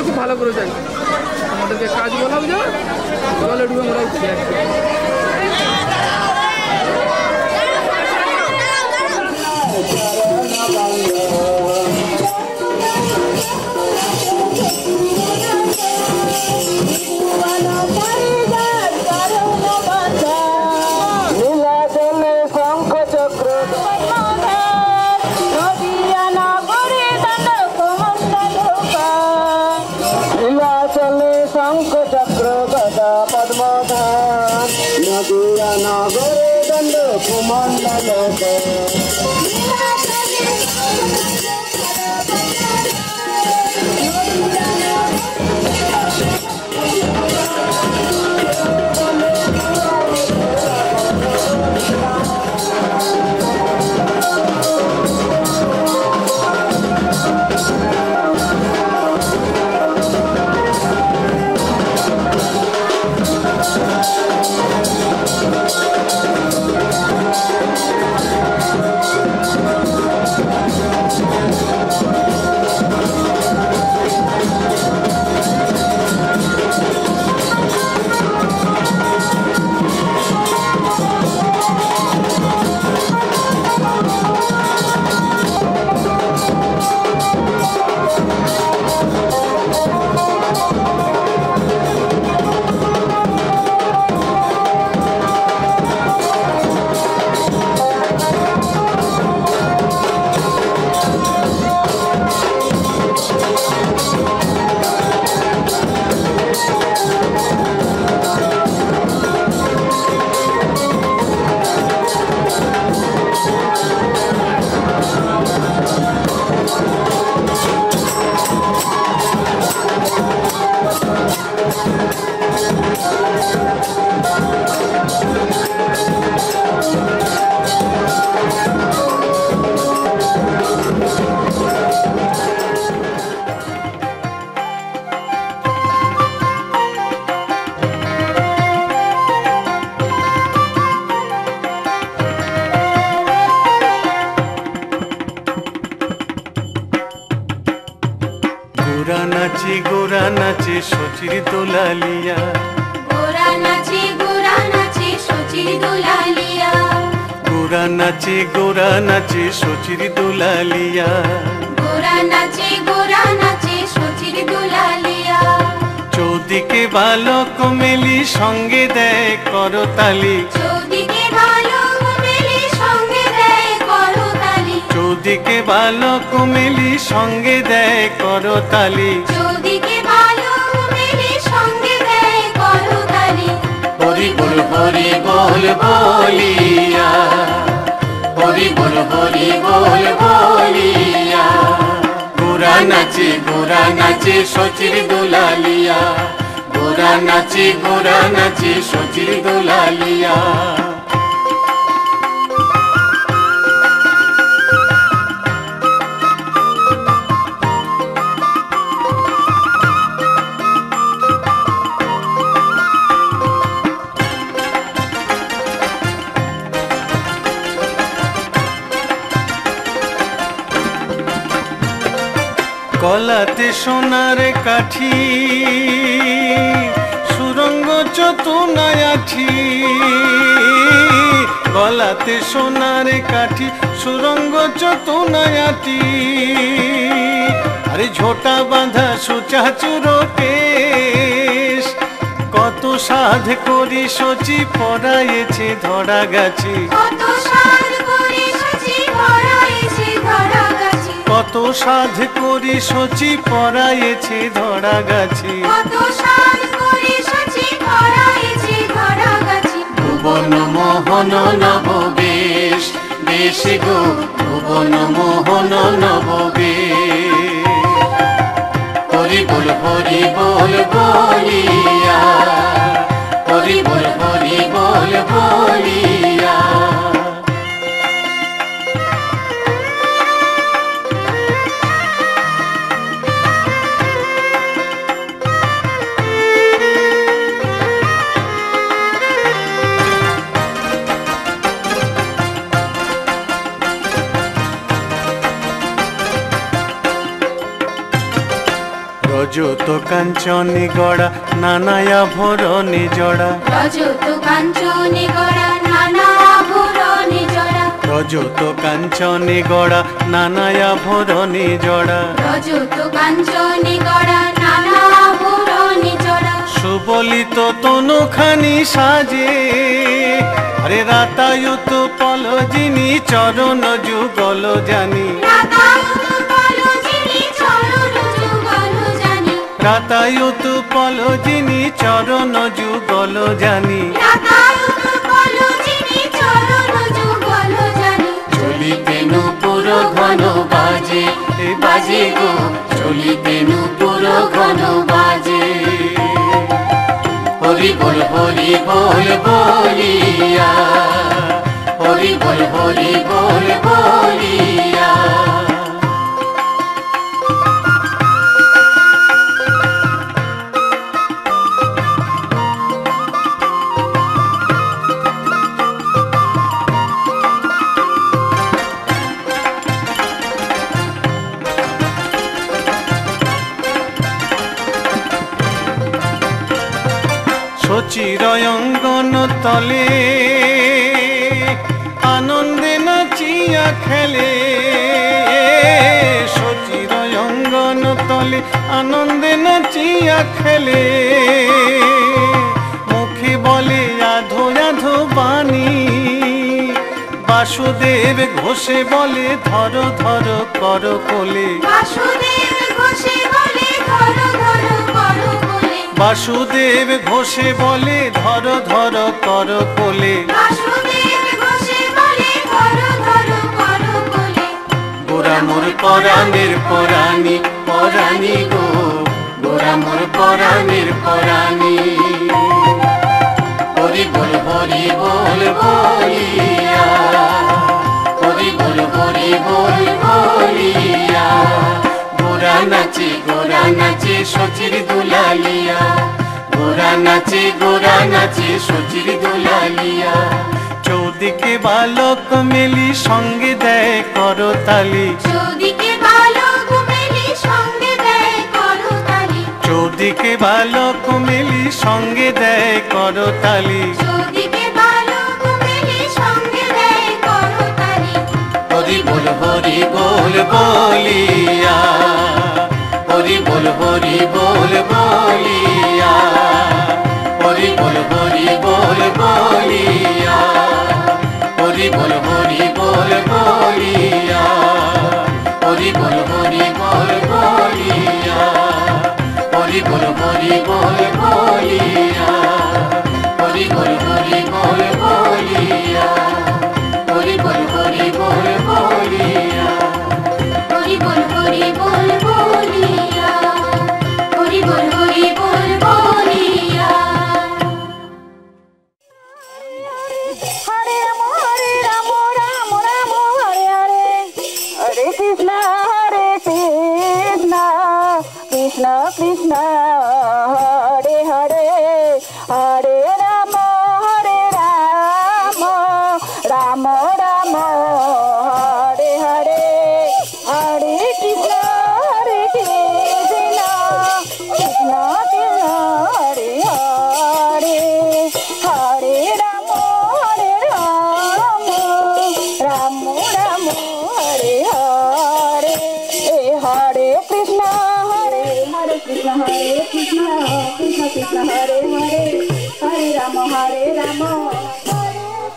খুব ভালো করে যাই আমাদেরকে কাজ বলা বুঝো জলে ডুবে মরা উঠছে নগরে দণ্ড কুমণ্ডল গোরা নাচে সচির দোলালিয়া গোরা নাচে সচির দোলালিয়া গোরা নাচে সচির দোলালিয়া গোরা নাচে সচির দোলালিয়া চৌদিকে বালক মেলি সঙ্গে দেয় করতালি চৌদিকে বালক মেলি সঙ্গে দেয় করতালি চৌদিকে বালক মেলি সঙ্গে দেয় করতালি চৌদিকে বালক মেলি সঙ্গে দেয় করতালি হরি বল বলিয়া হরি বল বলিয়া গোরা নাচে সচির দোলালিয়া গোরা নাচে সচির দোলালিয়া গলাতে সোনার কাঠি সুরঙ্গ চতুনায় আঠি গলাতে সোনার কাঠি সুরঙ্গ চতুনায় আঠি আরে ঝোটা বাঁধা সুচাচুর কেশ কত সাধ করি সচি পরায়েছে ধরা গাছি কত সাধ করি সচি পরায়েছে ধরা গাছি কত সাধ করি সচি পরায়েছে ধরা গাছি কত সাধ করি সচি পরায়েছে ধরা গাছি ভুবন মোহন নববেশ বেশ গো ভুবন মোহন নববেশ হরি বল বলিয়া হরি বল বলিয়া। রজত কাঞ্চনে গড়া নানা আভরণে জড়া, রজত কাঞ্চনে গড়া নানা আভরণে জড়া, রজত কাঞ্চনে গড়া নানা আভরণে জড়া, রজত কাঞ্চনে গড়া নানা আভরণে জড়া, সুবলিত তনুখানি সাজে আরে রাতায়ুত পলজিনী চরণ যুগল জানি, রাতায়ুত পলজিনী চরণ যুগল জানি, রাতায়ুত পলজিনী চরণ যুগল জানি, রাতায়ুত পলজিনী চরণ যুগল জানি, চলিতে নূপুর ঘন বাজে এ বাজে গো, চলিতে নূপুর ঘন বাজে। হরি বল বলিয়া, হরি বল বলিয়া। চিরয়ঙ্গন তলে আনন্দে নাচিয়া খেলে, সচিরয়ঙ্গন তলে আনন্দে নাচিয়া খেলে, মুখে বলে আধো আধো বাণী, বাসুদেব ঘোষে বলে ধর ধর কর কোলে, বাসুদেব ঘোষে বলে ধর ধর কর কোলে, বাসুদেব ঘোষে বলে ধর ধর কর কোলে, বাসুদেব ঘোষে বলে ধর ধর কর কোলে, গোরা মোর পরাণের পরাণী পরাণী গো, গোরা মোর পরাণের পরাণী। হরি বল বলিয়া, হরি বল বলিয়া। গোরা নাচে সচির দুলালিয়া, গোরা নাচে সচির দুলালিয়া। চৌদিকে বালক মেলি সঙ্গে দেয় করতালি, চৌদিকে বালক মেলি সঙ্গে দেয় করতালি, চৌদিকে বালক মেলি সঙ্গে দেয় করতালি, চৌদিকে বালক মেলি সঙ্গে দেয় করতালি। হরি বল বলিয়া, হরি বল বলিয়া, হরি বল বলিয়া, হরি বল বলিয়া, হরি বল বলিয়া, হরি বল বলিয়া, হরি বল বলিয়া, হরি বল বলিয়া। হরি বল বলিয়া, হরি বল বলিয়া। Hare Rama, Rama Rama, Hare Hare, Hare Krishna, Krishna Krishna, Hare Hare, Hare Rama, Rama Rama, Hare Hare, Hare Krishna, Krishna Krishna, Hare Hare, Hare Rama, Rama Rama, Hare Hare, Hare Krishna, Krishna Krishna, Krishna Krishna, Hare Hare, Hare Rama, Hare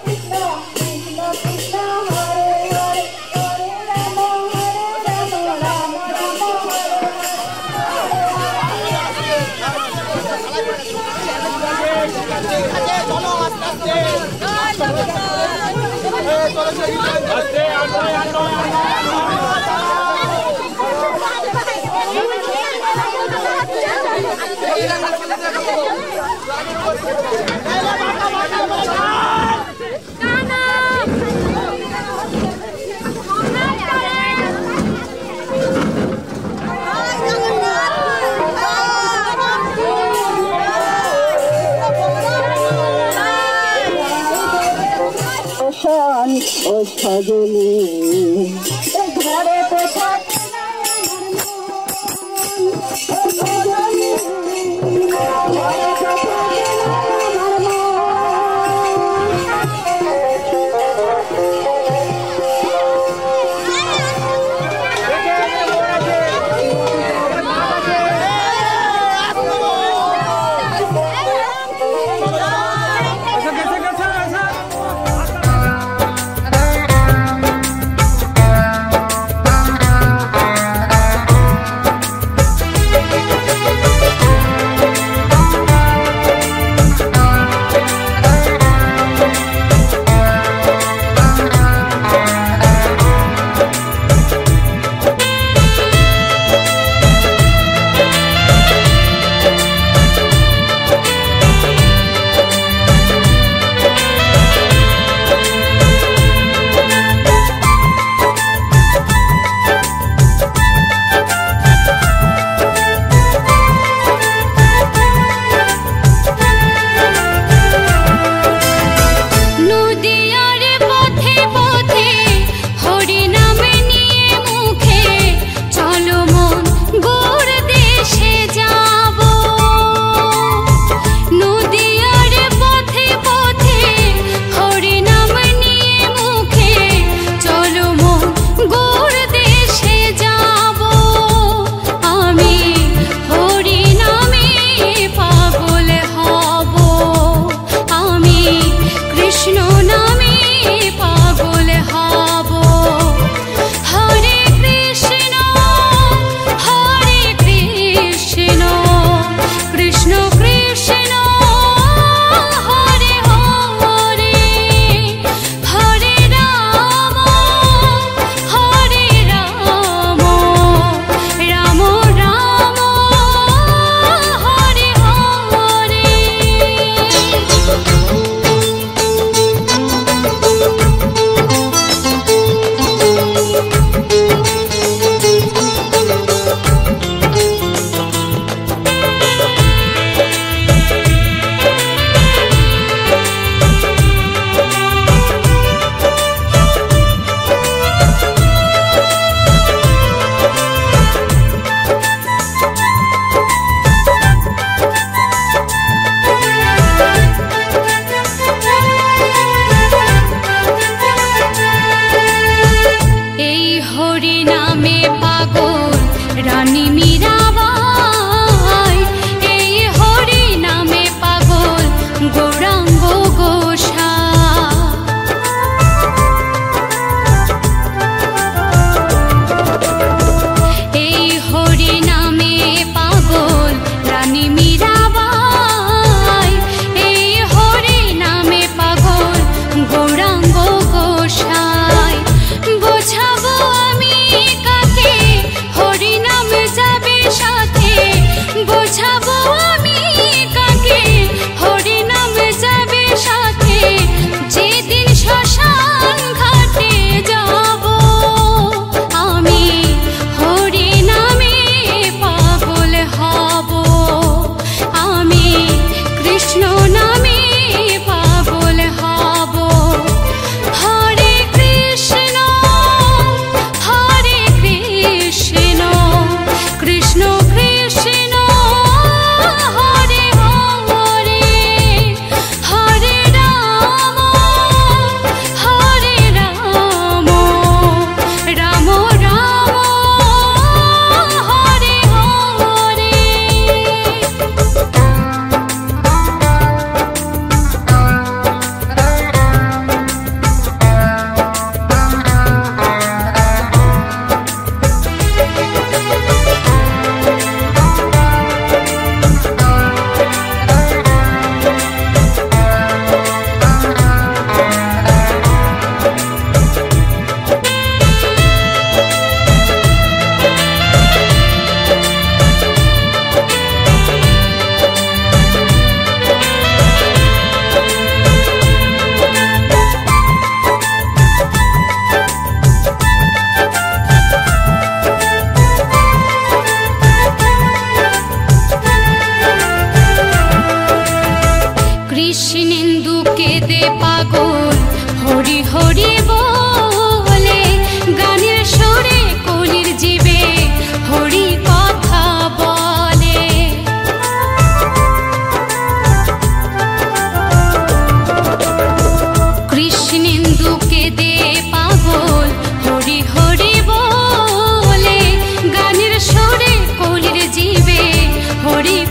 Krishna, Krishna Krishna, Hare Hare, Hare Rama, Rama Rama, Hare সাজনী ঘরে তো থাকে না আমার মন, সাজনী ঘরে তো থাকে না আমার মন।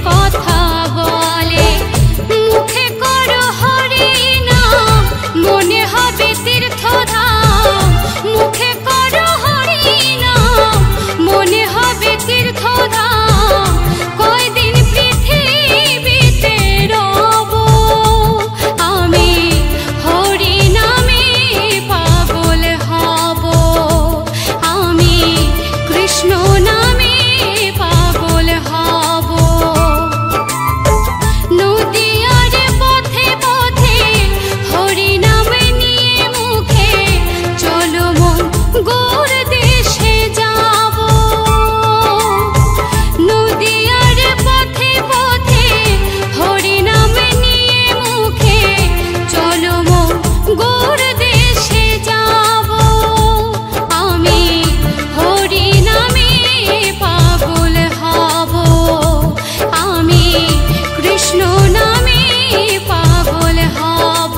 কথা বলে মুখে করো হরি নাম মনে হবে তীর্থধাম মুখে করো হরি নাম মনে হবে তীর্থধাম কয়দিন পৃথিবীতে রব আমি হরি নামে পাগল হব আমি কৃষ্ণ নামে পাগল হব নদিয়ার পথে পথে হরি নাম নিয়ে মুখে চলো মন গৌর দেশে যাব নদিয়ার পথে পথে হরি নাম নিয়ে মুখে চলো মন গৌর দেশে যাব আমি হরি নামে পাগল হব আমি কৃষ্ণ নামে পাগল হব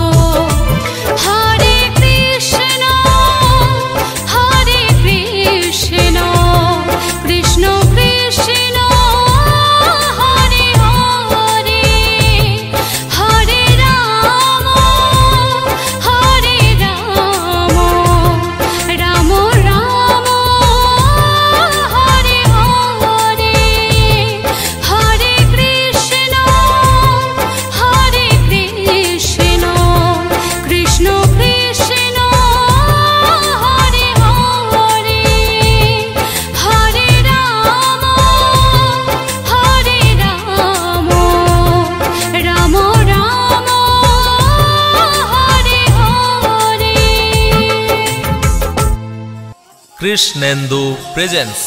হরে কৃষ্ণ কৃষ্ণ কৃষ্ণ হরে হরে হরে রাম রাম রাম হরে হরে হরে কৃষ্ণ কৃষ্ণ কৃষ্ণ হরে হরে হরে রাম রাম রাম হরে হরে কৃষ্ণেন্দু প্রেজেন্স।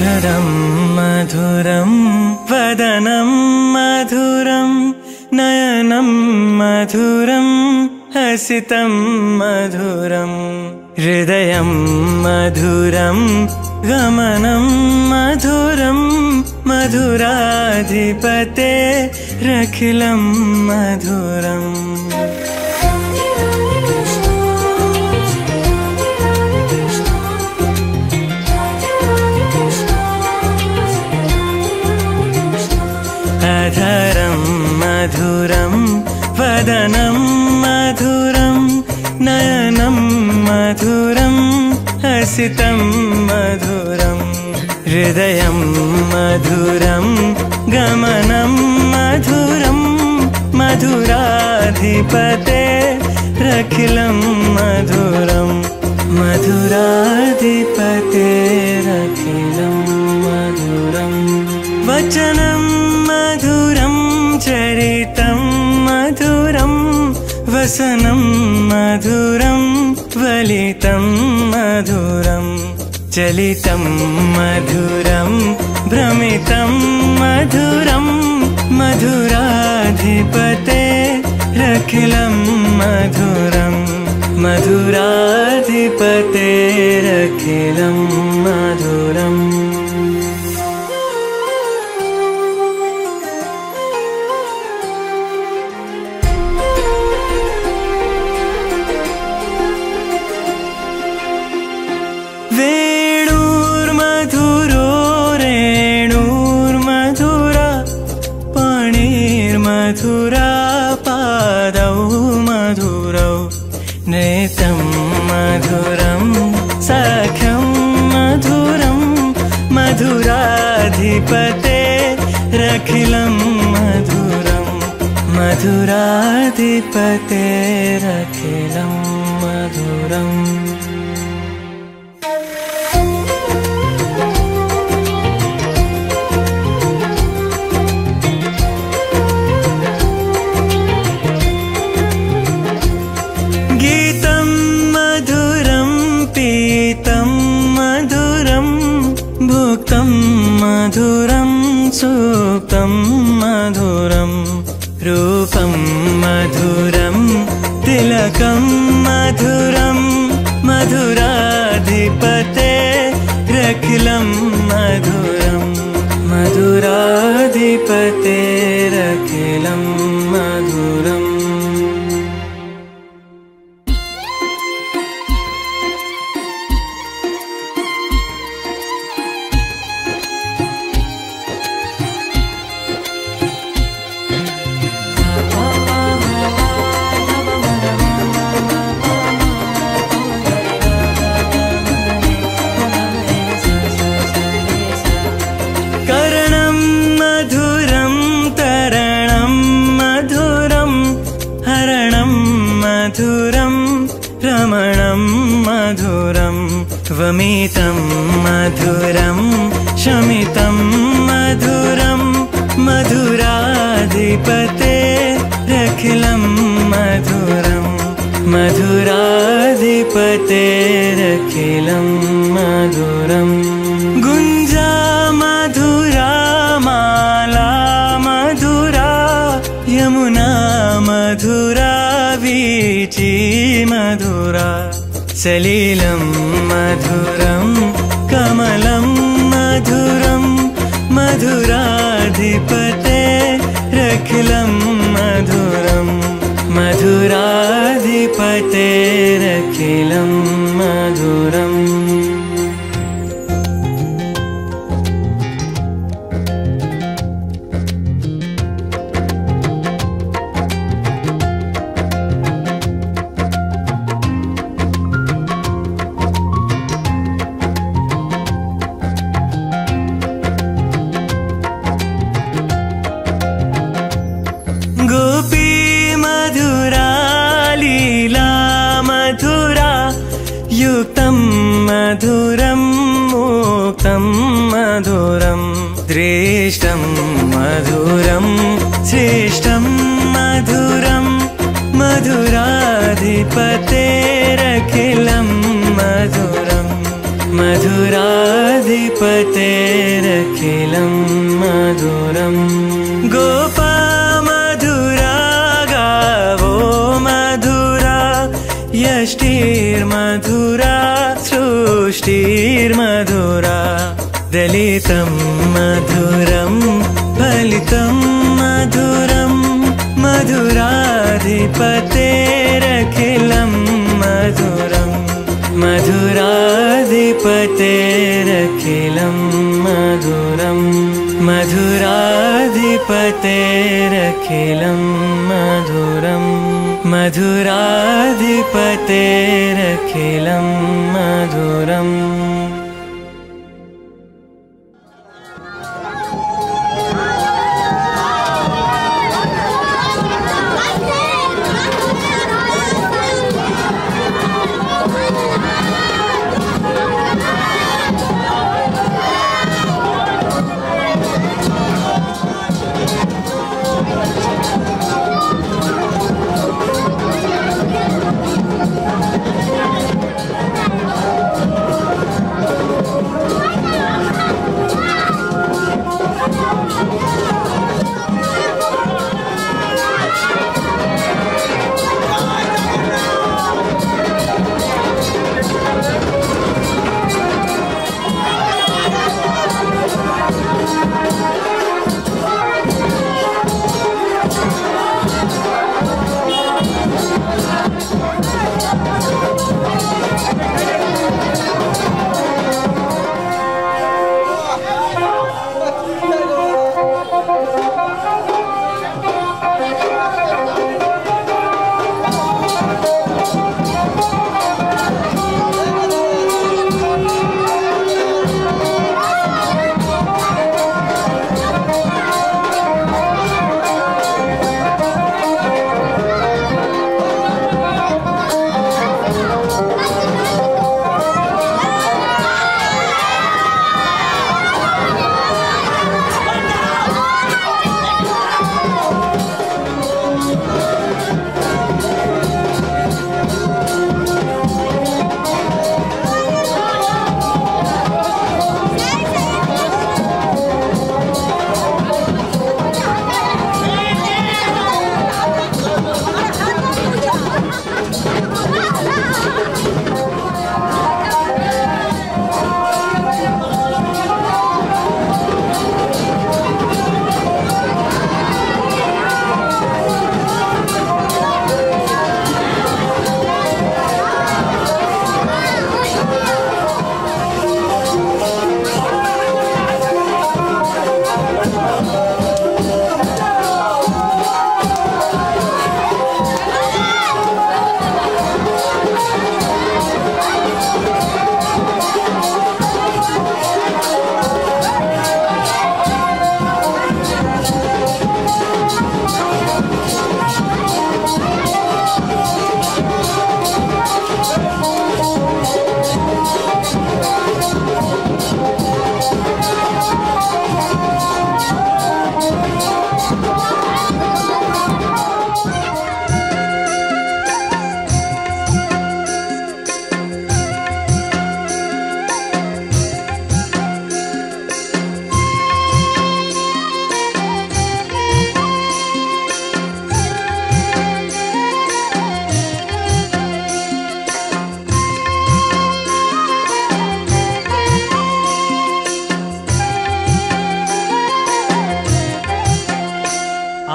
अधरं मधुरं वदनं मधुरं नयनं मधुरं हसितं मधुरं हृदयं मधुरं गमनं मधुरं मधुराधिपतेरखिलं मधुरम् अधरं मधुरं वदनं मधुरं नयनं मधुरं हसितं मधुरं हृदयं मधुरं गमनं मधुरं मधुराधिपतेरखिलं मधुरं मधुराधिपतेरखिलं मधुरं वचनं मधुरं चरितं मधुरं वसनं मधुरं वलितं मधुरं चलितं मधुरं भ्रमितं मधुरं मधुराधिपतेरखिलं मधुरं मधुराधिपतेरखिलं मधुरम् वेणुर्मधुरो रेणुर्मधुरा पाणिर्मधुरा पादौ मधुरौ नेतं मधुरं सख्यं मधुरं मधुराधिपतेरखिलं मधुरं मधुराधिपतेरखिलं मधुरम् गीतं मधुरं पीतं मधुरं भुक्तं मधुरं सुप्तं मधुरं रूपं मधुरं तिलकं मधुरं मधुराधिपतेरखिलं मधुरं मधुराधिपतेरखिलं मधुरम् करणं मधुरं तरणं मधुरं हरणं मधुरं रमणं मधुरं वमितं मधुरं शमितं मधुरं मधुराधिपतेरखिलं मधुरं मधुराधिपतेरखिलं मधुरम् गुञ्जा मधुरा माला मधुरा यमुना मधुरा वीची मधुरा सलिलं मधुरं कमलं मधुरं मधुराधिपतेरखिलं मधुरं मधुराधिपतेरखिलं मधुरम् गोपी मधुरा लीला मधुरा युक्तं मधुरं मुक्तं मधुरं दृष्टं मधुरं श्रेष्ठं मधुरं मधुराधिपतेरखिलं मधुरं मधुराधिपतेरखिलं मधुराधिपतेरखिलं मधुरम् गोपमधुरा गावो मधुरा यष्टिर्मधुरा सृष्टिर्मधुरा दलितं मधुरं फलितं मधुरं मधुराधिपतेरखिलं मधुरम् मधुराधिपतेरखिलं मधुरम् मधुराधिपतेरखिलं मधुरम् मधुराधिपतेरखिलं मधुरम्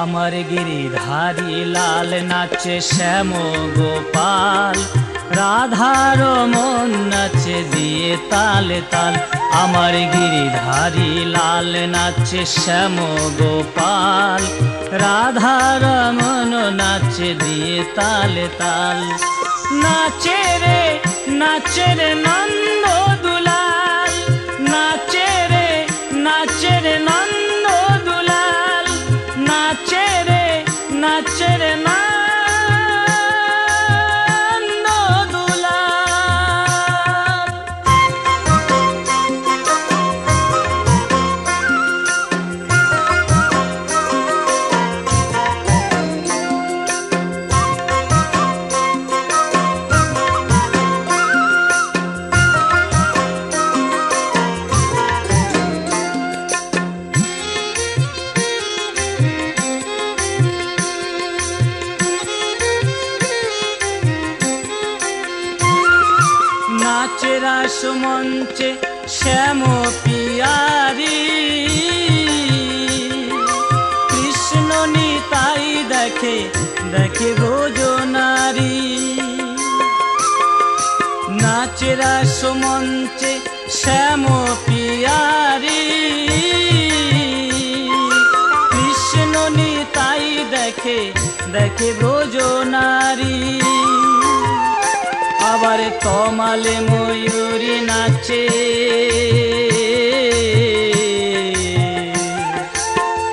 আমার গিরিধারী লাল নাচে শ্যাম গোপাল, রাধার মন নাচে দিয়ে তালে তাল। আমার গিরিধারী লাল নাচে শ্যাম গোপাল, রাধার মন নাচে দিয়ে তালে তাল। নাচে রে নন্দ দুলাল, নাচে রে নন্দ দুলাল, নাচে রে নন্দ দুলাল। নাচে রাস মঞ্চে শ্যাম পিয়ারি কৃষ্ণ নিতাই দেখে দেখে ব্রজ নারী নাচে রাস মঞ্চে শ্যাম পিয়ারি কৃষ্ণ নিতাই দেখে দেখে ব্রজ নারী আবার তমালে ময়ূরী নাচে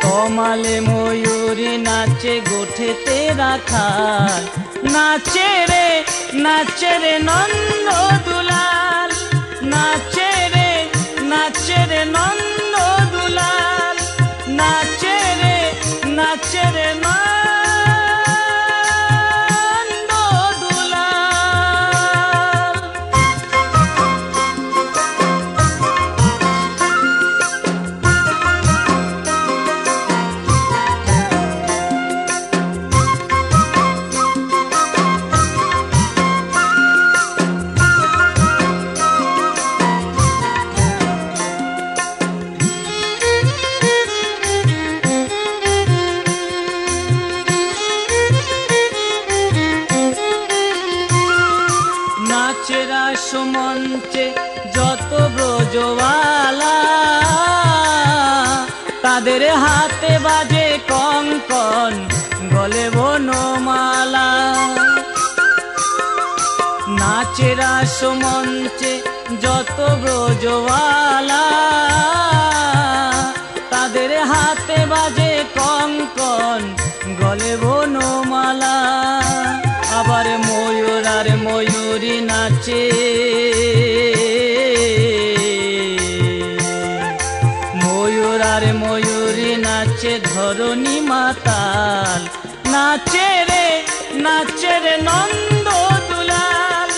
তমালে ময়ূরী নাচে গোঠেতে রাখাল নাচে রে নন্দ দুলাল নাচে রে নন্দ দুলাল নাচে রে নন্দ দুলাল। নাচে রাস মঞ্চে যত ব্রজওয়ালা তাদের হাতে বাজে কঙ্কন গলে বনমালা নাচে রাস মঞ্চে যত ব্রজওয়ালা তাদের হাতে বাজে কঙ্কন গলে বনমালা আবার ময়ূর আর ময়ূরী নাচে ময়ূর আর ময়ূরী নাচে ধরণী মাতাল নাচে রে নন্দ দুলাল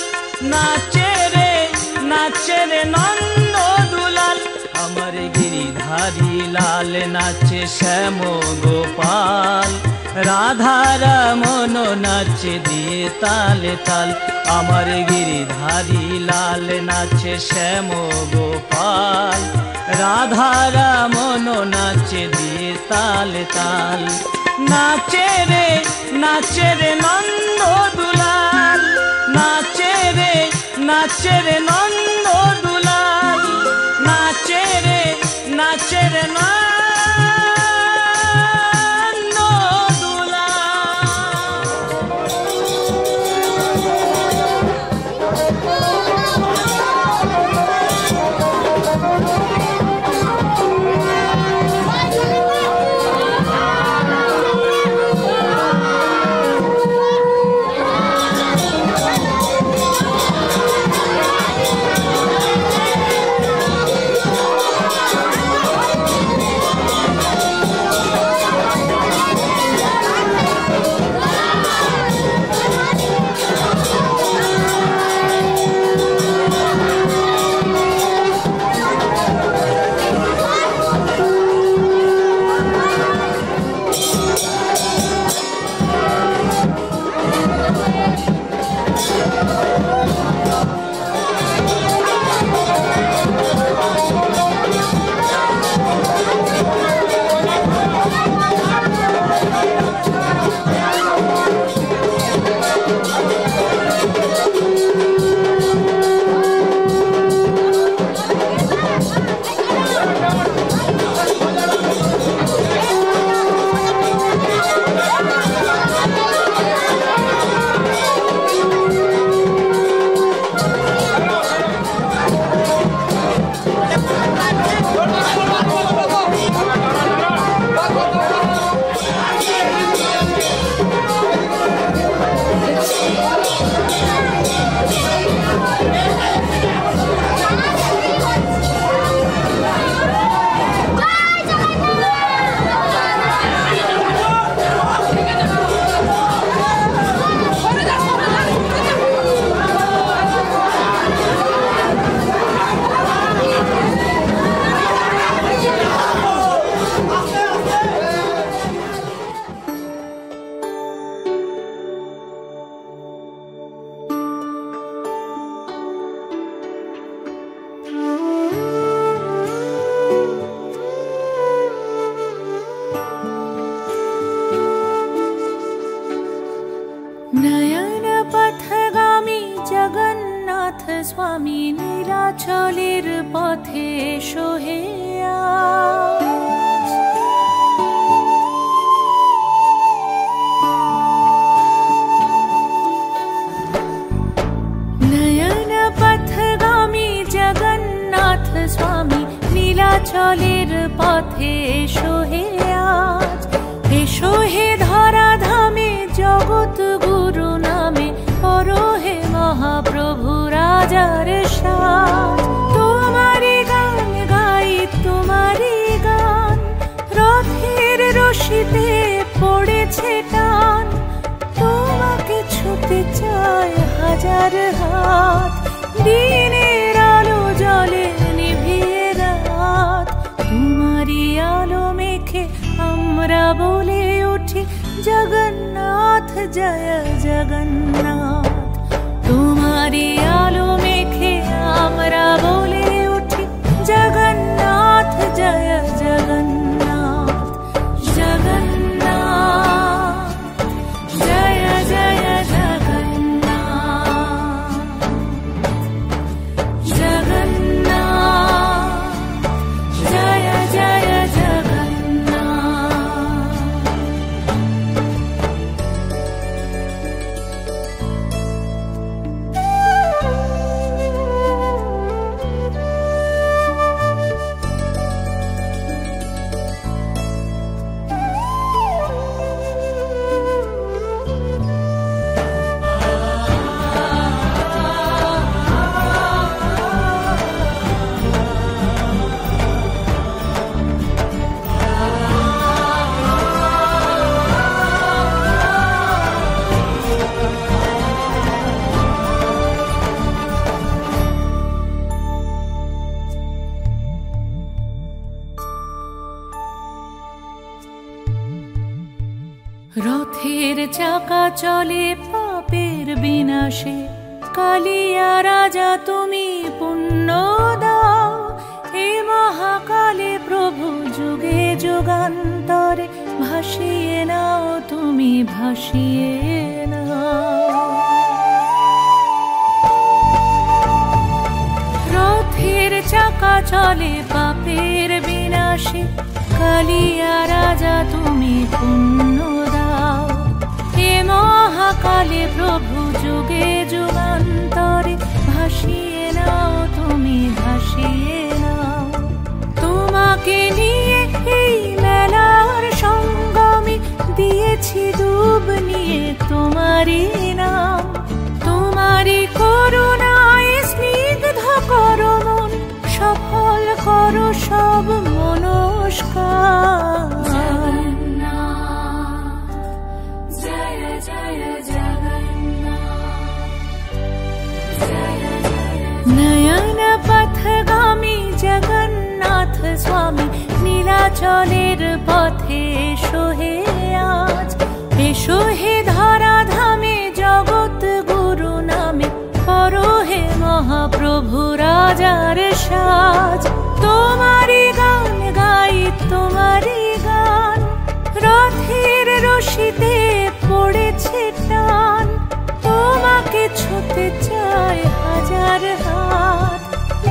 নাচে রে নন্দ দুলাল আমার গিরিধারী লাল নাচে শ্যাম গোপাল রাধা রমন নাচে দিয়ে তালে তাল আমার গিরিধারী লাল নাচে শ্যাম গোপাল রাধা রমন নাচে দিয়ে তালে তাল নাচে রে নন্দ দুলাল নাচে রে নন্দ দুলাল নাচে রে নন্দ Thank you. নয়ন পথগামী জগন্নাথ স্বামী নীলাচলের পথে সোহে আজ। নয়ন পথগামী জগন্নাথ স্বামী নীলাচলের পথে সোহে আজ। এসো হে ধরা ধামে জগৎ গুরু নামে করো হে মহাপ্রভু রাজার সাজ। তোমারি গান গাই তোমারি গান, রথের রশিতে পড়েছে টান। তোমাকে ছুতে চায় হাজার হাত, দিনের আলো জলে নিভিয়ে রাত। তোমারি আলো মেখে আমরা বলে উঠি জগন্নাথ জয় জগন্নাথ। তোমারি আলো মেখে আমরা বলে উঠি জগন্নাথ জয় জগন্নাথ। জগন্নাথ জয় জয় জগন্নাথ। জগন্নাথ জয় জয় জগন্নাথ। রথের চাকা চলে পাপের বিনাশে, কালিয়া রাজা তুমি পুণ্য দাও। হে মহাকালে প্রভু যুগে যুগান্তরে ভাসিয়ে নাও তুমি ভাসিয়ে নাও। রথের চাকা চলে পাপের বিনাশে, কালিয়া রাজা তুমি পুণ্য দাও। হে মহাকালে প্রভু যুগে যুগান্তরে ভাসিয়ে নাও তুমি ভাসিয়ে নাও। তোমাকে নিয়ে এই মেলার সঙ্গমে দিয়েছি ডুব নিয়ে তোমারই নাম। তোমারই করুণায় স্নিগ্ধ করো মন, সফল করো সব মনস্কার। জয় জয় জগন্নাথ। নয়ন পথগামী জগন্নাথ স্বামী নীলাচলের পথে এসো হে আজ। এসো হে ধরা ধামে জগৎ গুরু নামে করো হে মহাপ্রভু রাজার সাজ। তোমারি গান গাই তোমারি গান, রথের রশিতে পড়েছে টান। তোমাকে ছুতে চায় হাজার হাত,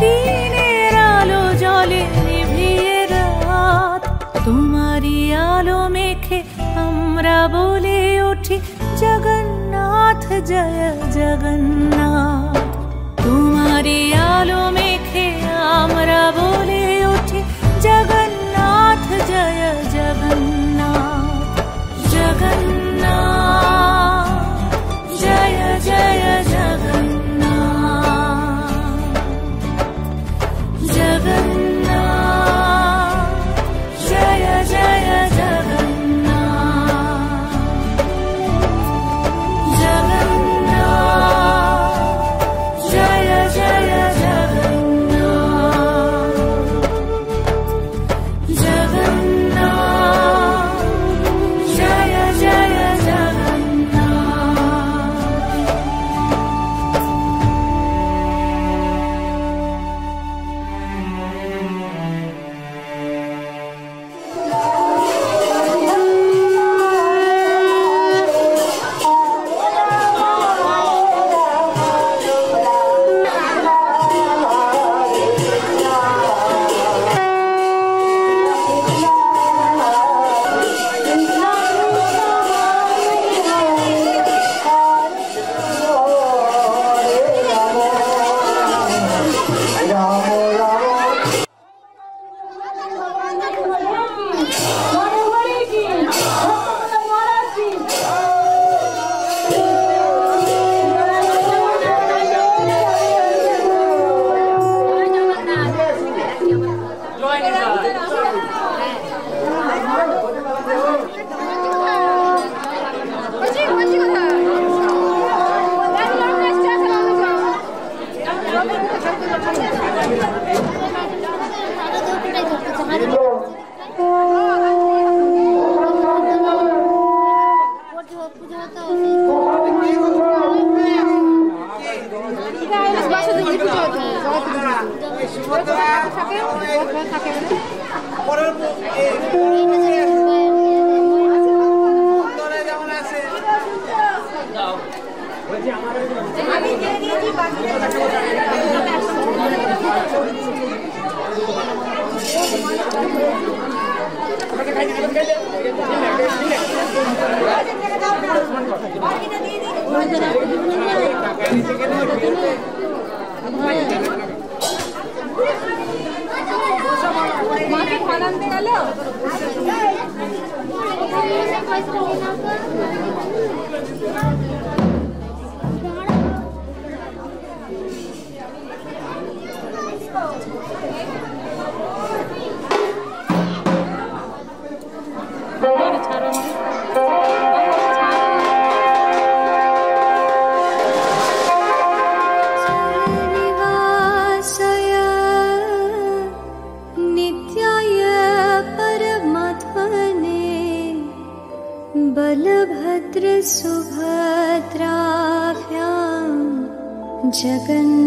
দিনের আলো জলে নিভিয়ে রাত। তোমারি আলো মেখে আমরা বলে উঠি জগন্নাথ জয় জগন্নাথ। তোমারি আলো মেখে আমরা বলে উঠি জগন্নাথ জয় জগন্নাথ। জগন্নাথ জয় জয় জগন্নাথ। জগন্নাথ জয় জয় জগন্নাথ। জগন্নাথ জয় জয় জগন্নাথ।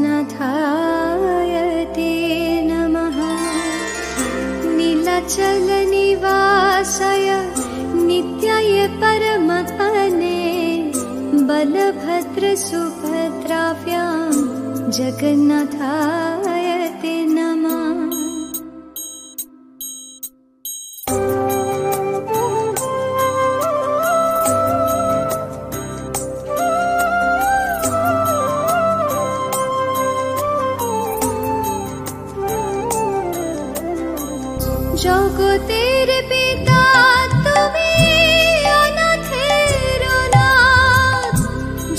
जगन्नाथाय ते नमः। नीलाचलनिवासाय नित्याय परमपदने बलभद्रसुभद्राभ्यां जगन्नाथाय ते नमः। জগতের পিতা তুমি অনাথের নাথ,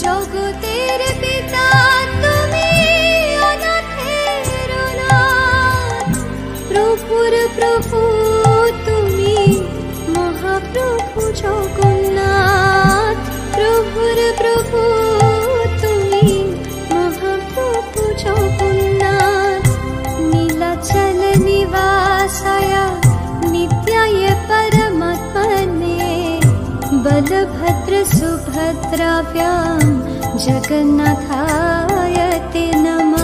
জগতের পিতা তুমি অনাথের নাথ। প্রভুর প্রভু তুমি মহাপ্রভু জগন্নাথ, প্রভুর প্রভু তুমি মহাপ্রভু জগন্নাথ। নীলাচল निवासाय नित्याय परमात्मने बलभद्र सुभद्राभ्यां जगन्नाथाय ते नमः।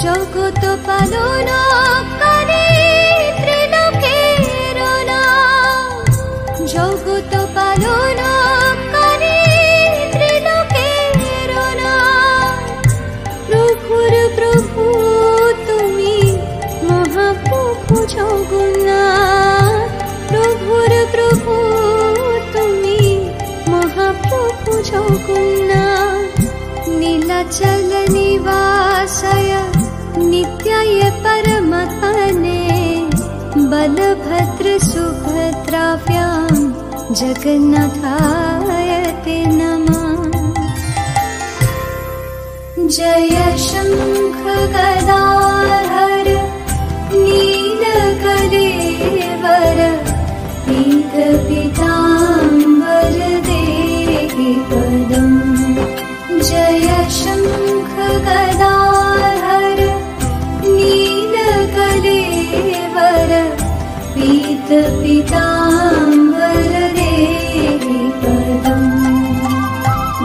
জগত পালন করে ত্রিলোকের নাথ, জগত পালন করে ত্রিলোকের নাথ। প্রভুর প্রভু তুমি মহাপ্রভু জগন্নাথ, প্রভুর প্রভু তুমি মহাপ্রভু জগন্নাথ। नीलाचल निवासाय नित्याय परमपदने बलभद्र सुभद्राभ्यां जगन्नाथाय ते नमः। जय शंख गदाधर नीलकलेवर पीत पीताम्बर देहि पदम्। जय शंख गदाधर नीलकलेवर पीत पीताम्बर देहि पदम्।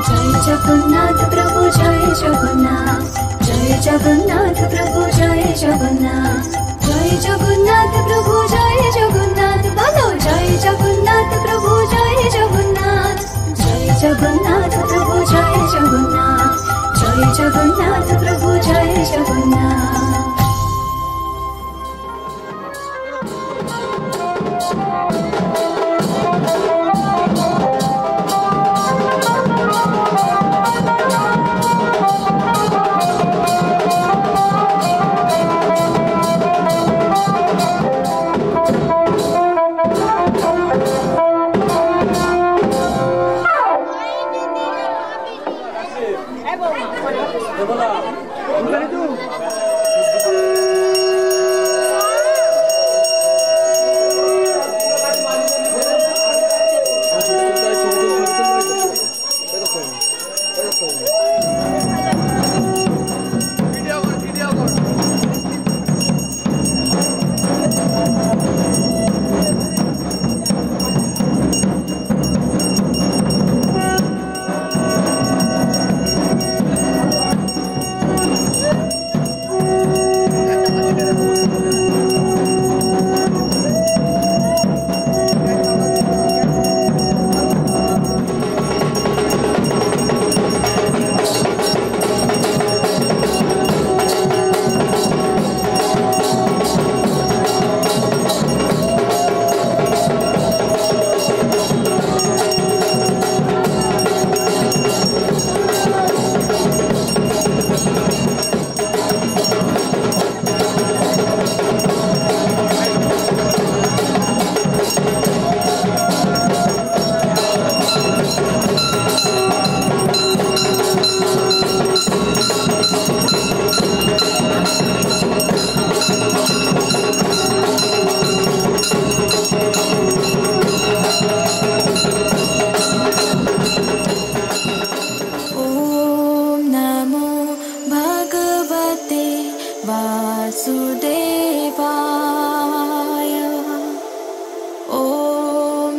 जय जगन्नाथ प्रभु जय जगन्नाथ, जय जगन्नाथ प्रभु जय जगन्नाथ, जय जगन्नाथ प्रभु जय जगन्नाथ। बोलो जय जगन्नाथ प्रभु जय जगन्नाथ, जय जगन्नाथ प्रभु जय जगन्नाथ, जय जगन्नाथ प्रभु जय जगन्नाथ।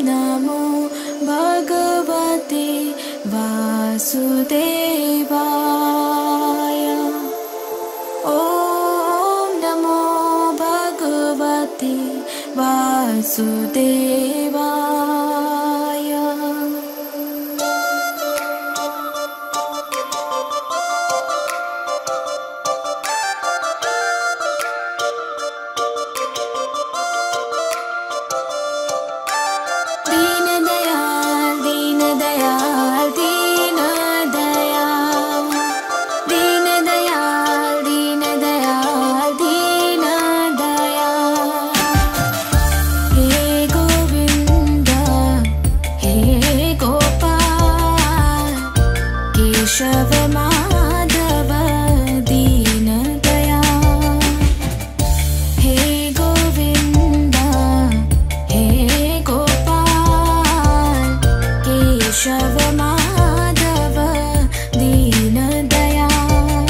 नमो भगवते वासुदेवाय। ॐ नमो भगवते वासुदेवाय। दीनदयाल दीनदयाल दीनदयाल दीनदयाल दीनदयाल दीनदयाल। हे गोविंद हे गोपाल केशव माधव दीनदयाल। हे गोविंद हे गोपाल केशव माधव दीनदयाल।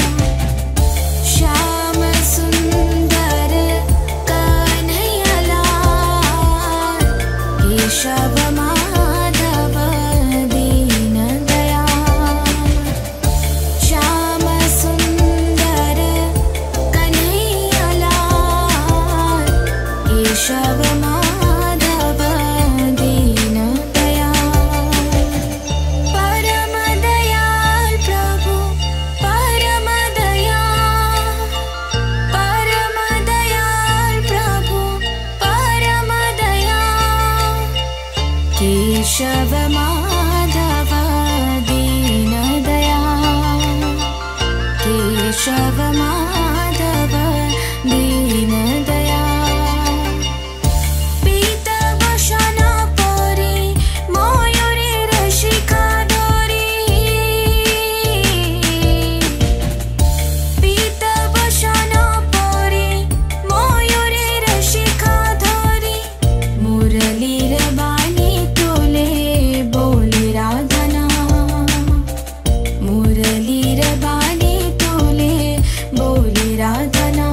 श्याम सुंदर कन्हैयालाल केशव माधव दीनदयाल। श्याम सुंदर कन्हैयालाल केशव माधव दीनदयाल। परम दयाल प्रभु परम दयाल प्रभु परम दयाल केशव माधव दीनदयाल। केशव माधव दीनदयाल। पीतभूषण परि मयूरेर शिखाधरि। पीतभूषण परि मयूरेर शिखाधरि। मुरलीर बाणी तोले बोले राधना। मुरलीर बाणी तोले बोले राधना।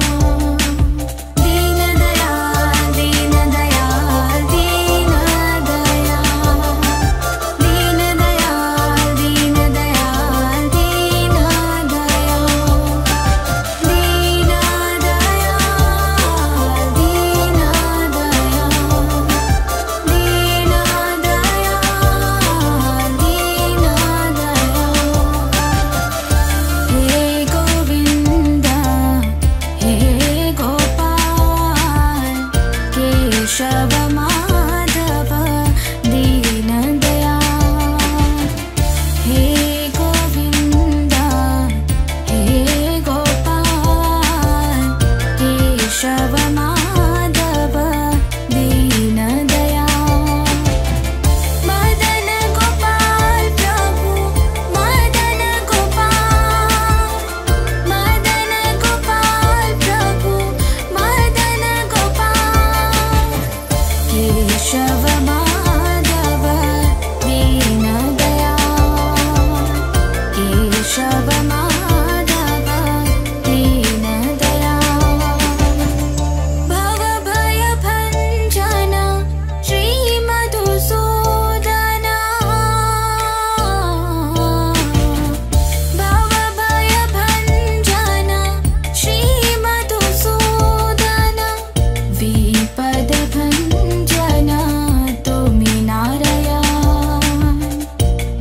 दीनदयाल दीनदयाल दीनदयाल दीनदयाल दीनदयाल दीनदयाल दीनदयाल दीनदयाल। हे गोविंद हे गोपाल केशव माधव दीनदयाल। हे गोविंद हे गोपाल केशव माधव दीनदयाल। मदन गोपाल प्रभु मदन गोपाल प्रभु मदन गोपाल केशव माधव दीनदयाल। केशव माधव दीनदयाल। भवभयभञ्जन श्रीमधुसूदन। भवभयभञ्जन श्रीमधुसूदन। विपदभञ्जन तुमि नारायण।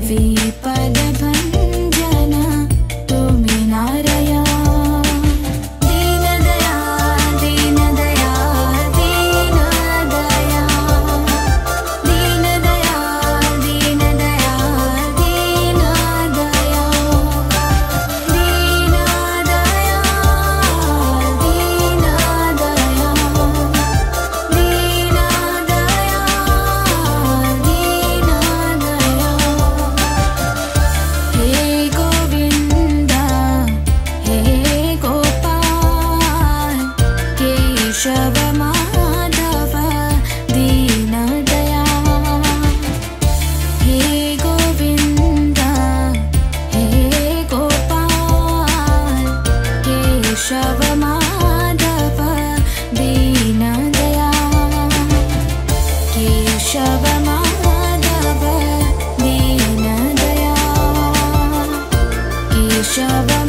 विपदभञ्जन तुमि नारायण। दीनदयाल दीनदयाल दीनदयाल दीनदयाल दीनदयाल केशव माधव वृषभ